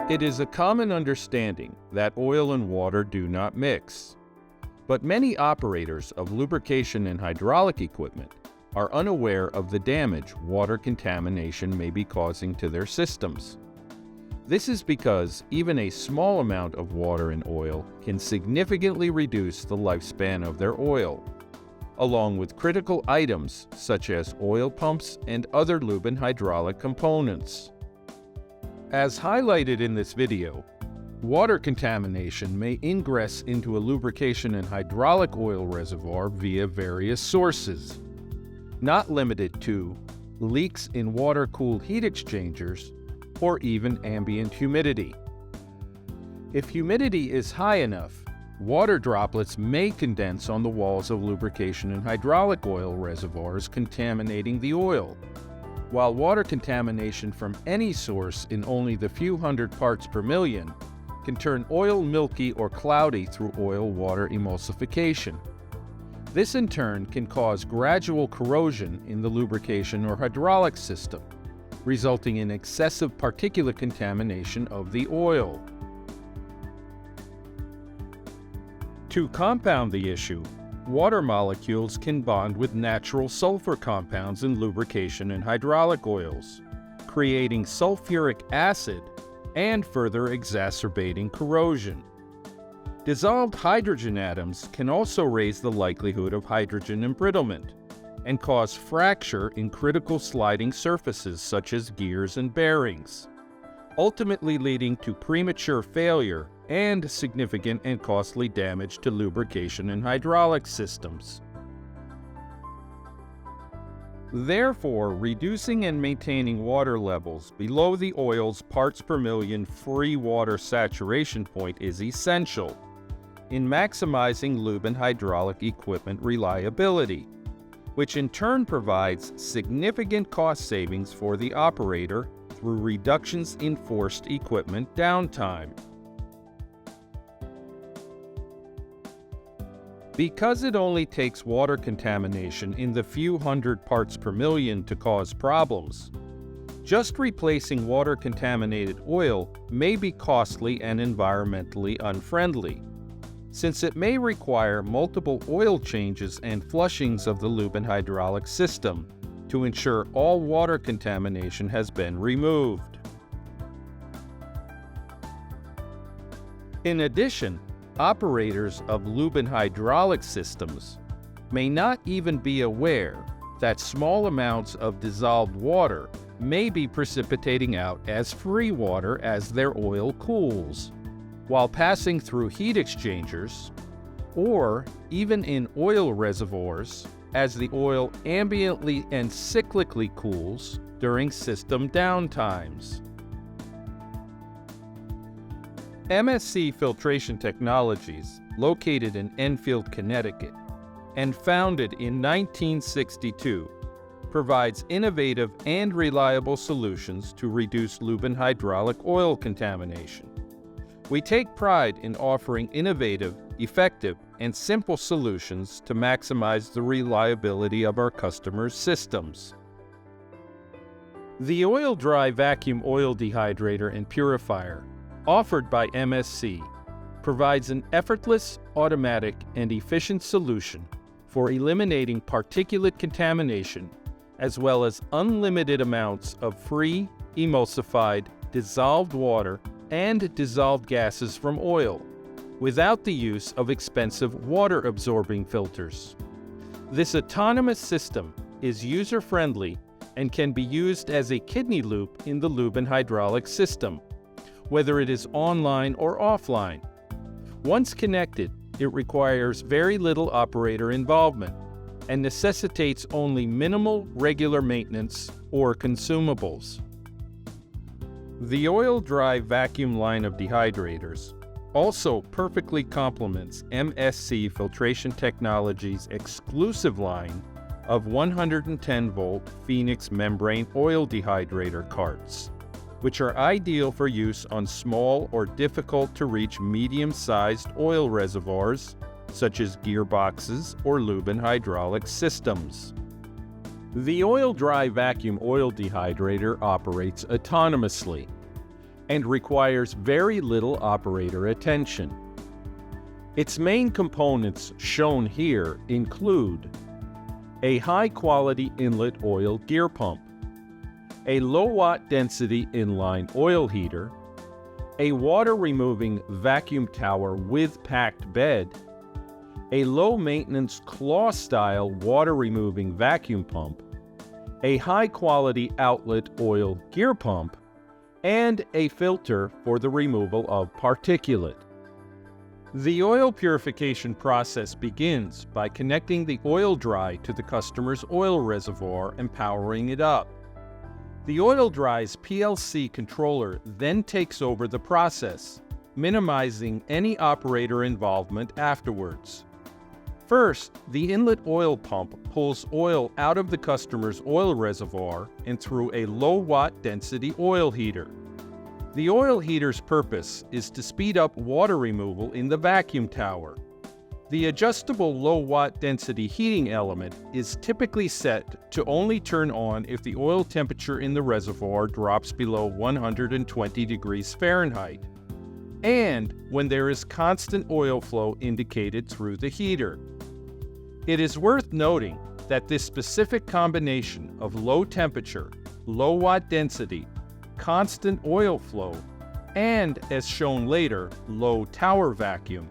It is a common understanding that oil and water do not mix, but many operators of lubrication and hydraulic equipment are unaware of the damage water contamination may be causing to their systems. This is because even a small amount of water and oil can significantly reduce the lifespan of their oil, along with critical items such as oil pumps and other lube and hydraulic components. As highlighted in this video, water contamination may ingress into a lubrication and hydraulic oil reservoir via various sources, not limited to leaks in water-cooled heat exchangers or even ambient humidity. If humidity is high enough, water droplets may condense on the walls of lubrication and hydraulic oil reservoirs, contaminating the oil, while water contamination from any source in only the few hundred parts per million can turn oil milky or cloudy through oil-water emulsification. This in turn can cause gradual corrosion in the lubrication or hydraulic system, resulting in excessive particulate contamination of the oil. To compound the issue, water molecules can bond with natural sulfur compounds in lubrication and hydraulic oils, creating sulfuric acid and further exacerbating corrosion. Dissolved hydrogen atoms can also raise the likelihood of hydrogen embrittlement and cause fracture in critical sliding surfaces such as gears and bearings, ultimately leading to premature failure and significant and costly damage to lubrication and hydraulic systems. Therefore, reducing and maintaining water levels below the oil's parts per million free water saturation point is essential in maximizing lube and hydraulic equipment reliability, which in turn provides significant cost savings for the operator through reductions in forced equipment downtime. Because it only takes water contamination in the few hundred parts per million to cause problems, just replacing water-contaminated oil may be costly and environmentally unfriendly, since it may require multiple oil changes and flushings of the lube and hydraulic system to ensure all water contamination has been removed. In addition, operators of lube and hydraulic systems may not even be aware that small amounts of dissolved water may be precipitating out as free water as their oil cools, while passing through heat exchangers, or even in oil reservoirs as the oil ambiently and cyclically cools during system downtimes. MSC Filtration Technologies, located in Enfield, Connecticut, and founded in 1962, provides innovative and reliable solutions to reduce lube and hydraulic oil contamination. We take pride in offering innovative, effective, and simple solutions to maximize the reliability of our customers' systems. The OilDry vacuum oil dehydrator and purifier, offered by MSC, provides an effortless, automatic, and efficient solution for eliminating particulate contamination, as well as unlimited amounts of free, emulsified, dissolved water and dissolved gases from oil, without the use of expensive water-absorbing filters. This autonomous system is user-friendly and can be used as a kidney loop in the lube and hydraulic system, whether it is online or offline. Once connected, it requires very little operator involvement and necessitates only minimal regular maintenance or consumables. The OilDry vacuum line of dehydrators also perfectly complements MSC Filtration Technologies' exclusive line of 110-volt Phoenix membrane oil dehydrator carts, which are ideal for use on small or difficult-to-reach medium-sized oil reservoirs, such as gearboxes or lube and hydraulic systems. The OilDry vacuum oil dehydrator operates autonomously, and requires very little operator attention. Its main components shown here include a high-quality inlet oil gear pump, a low-watt density inline oil heater, a water-removing vacuum tower with packed bed, a low-maintenance claw-style water-removing vacuum pump, a high-quality outlet oil gear pump, and a filter for the removal of particulate. The oil purification process begins by connecting the OilDry to the customer's oil reservoir and powering it up. The OilDry's PLC controller then takes over the process, minimizing any operator involvement afterwards. First, the inlet oil pump pulls oil out of the customer's oil reservoir and through a low-watt density oil heater. The oil heater's purpose is to speed up water removal in the vacuum tower. The adjustable low-watt density heating element is typically set to only turn on if the oil temperature in the reservoir drops below 120 degrees Fahrenheit, and when there is constant oil flow indicated through the heater. It is worth noting that this specific combination of low temperature, low watt density, constant oil flow, and, as shown later, low tower vacuum,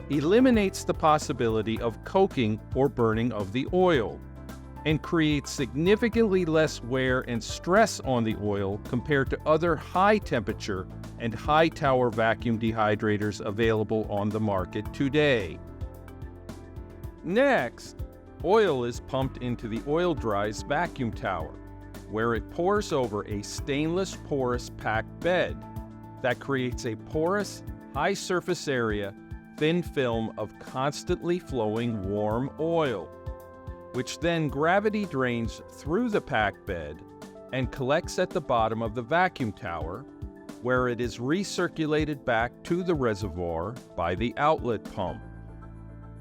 eliminates the possibility of coking or burning of the oil, and creates significantly less wear and stress on the oil compared to other high temperature and high tower vacuum dehydrators available on the market today. Next, oil is pumped into the OilDry's vacuum tower, where it pours over a stainless porous packed bed that creates a porous, high surface area, thin film of constantly flowing warm oil, which then gravity drains through the packed bed and collects at the bottom of the vacuum tower, where it is recirculated back to the reservoir by the outlet pump.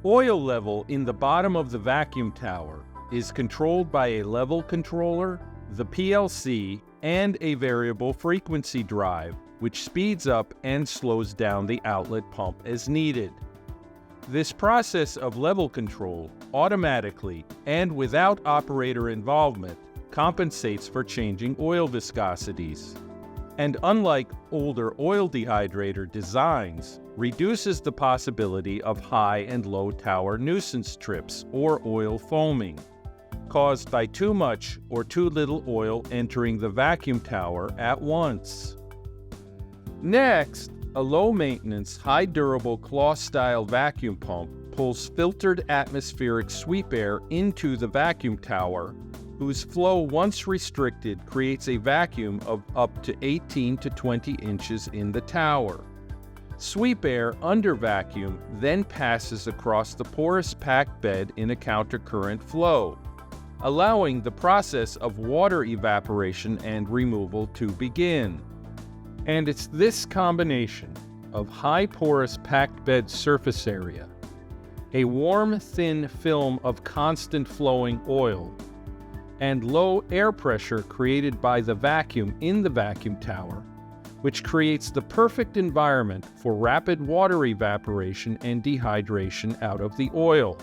Oil level in the bottom of the vacuum tower is controlled by a level controller, the PLC, and a variable frequency drive, which speeds up and slows down the outlet pump as needed. This process of level control automatically and without operator involvement compensates for changing oil viscosities, and unlike older oil dehydrator designs, reduces the possibility of high and low tower nuisance trips or oil foaming, caused by too much or too little oil entering the vacuum tower at once. Next, a low-maintenance, high-durable claw-style vacuum pump pulls filtered atmospheric sweep air into the vacuum tower, whose flow, once restricted, creates a vacuum of up to 18 to 20 inches in the tower. Sweep air under vacuum then passes across the porous packed bed in a countercurrent flow, allowing the process of water evaporation and removal to begin. And it's this combination of high porous packed bed surface area, a warm, thin film of constant flowing oil, and low air pressure created by the vacuum in the vacuum tower, which creates the perfect environment for rapid water evaporation and dehydration out of the oil.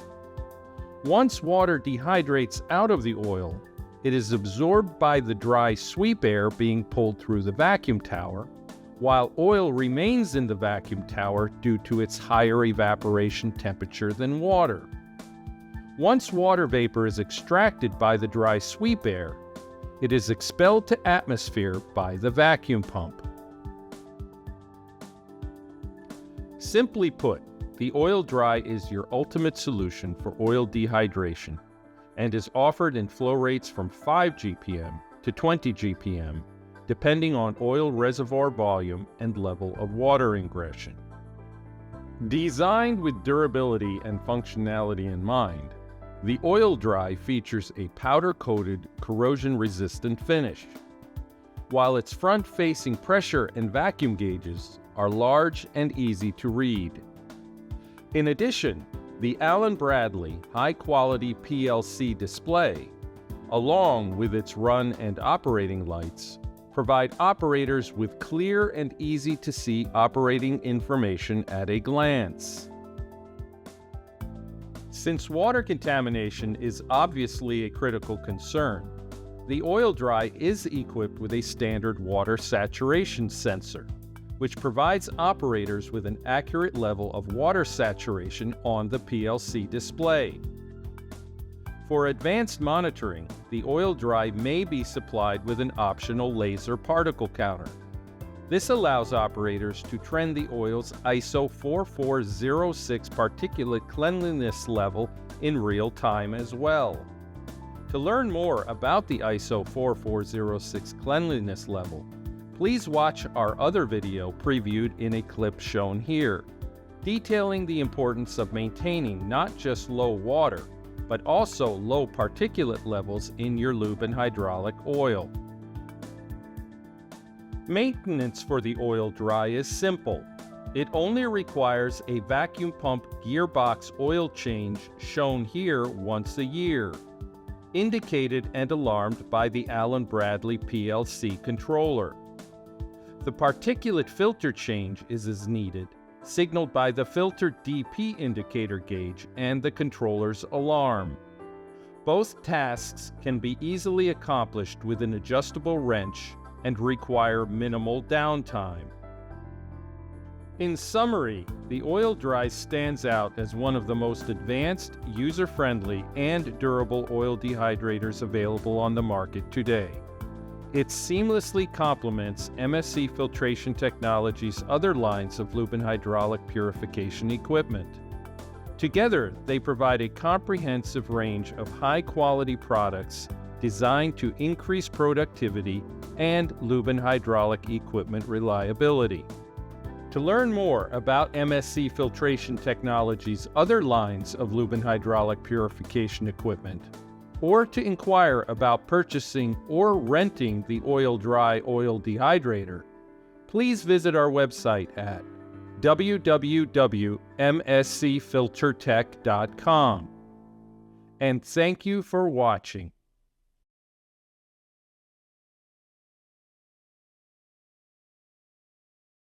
Once water dehydrates out of the oil, it is absorbed by the dry sweep air being pulled through the vacuum tower, while oil remains in the vacuum tower due to its higher evaporation temperature than water. Once water vapor is extracted by the dry sweep air, it is expelled to atmosphere by the vacuum pump. Simply put, the OilDry is your ultimate solution for oil dehydration and is offered in flow rates from 5 GPM to 20 GPM, depending on oil reservoir volume and level of water ingression. Designed with durability and functionality in mind, the OilDry features a powder-coated, corrosion-resistant finish, while its front-facing pressure and vacuum gauges are large and easy to read. In addition, the Allen Bradley high-quality PLC display, along with its run and operating lights, provide operators with clear and easy-to-see operating information at a glance. Since water contamination is obviously a critical concern, the OilDry is equipped with a standard water saturation sensor, which provides operators with an accurate level of water saturation on the PLC display. For advanced monitoring, the OilDry may be supplied with an optional laser particle counter. This allows operators to trend the oil's ISO 4406 particulate cleanliness level in real time as well. To learn more about the ISO 4406 cleanliness level, please watch our other video previewed in a clip shown here, detailing the importance of maintaining not just low water, but also low particulate levels in your lube and hydraulic oil. Maintenance for the OilDry is simple. It only requires a vacuum pump gearbox oil change shown here once a year, indicated and alarmed by the Allen Bradley PLC controller. The particulate filter change is as needed, signaled by the filter DP indicator gauge and the controller's alarm. Both tasks can be easily accomplished with an adjustable wrench and require minimal downtime. In summary, the OilDry stands out as one of the most advanced, user-friendly, and durable oil dehydrators available on the market today. It seamlessly complements MSC Filtration Technology's other lines of lube and hydraulic purification equipment. Together, they provide a comprehensive range of high-quality products designed to increase productivity and lube and hydraulic equipment reliability. To learn more about MSC Filtration Technology's other lines of lube and hydraulic purification equipment, or to inquire about purchasing or renting the OilDry oil dehydrator, please visit our website at www.mscfiltertech.com. And thank you for watching.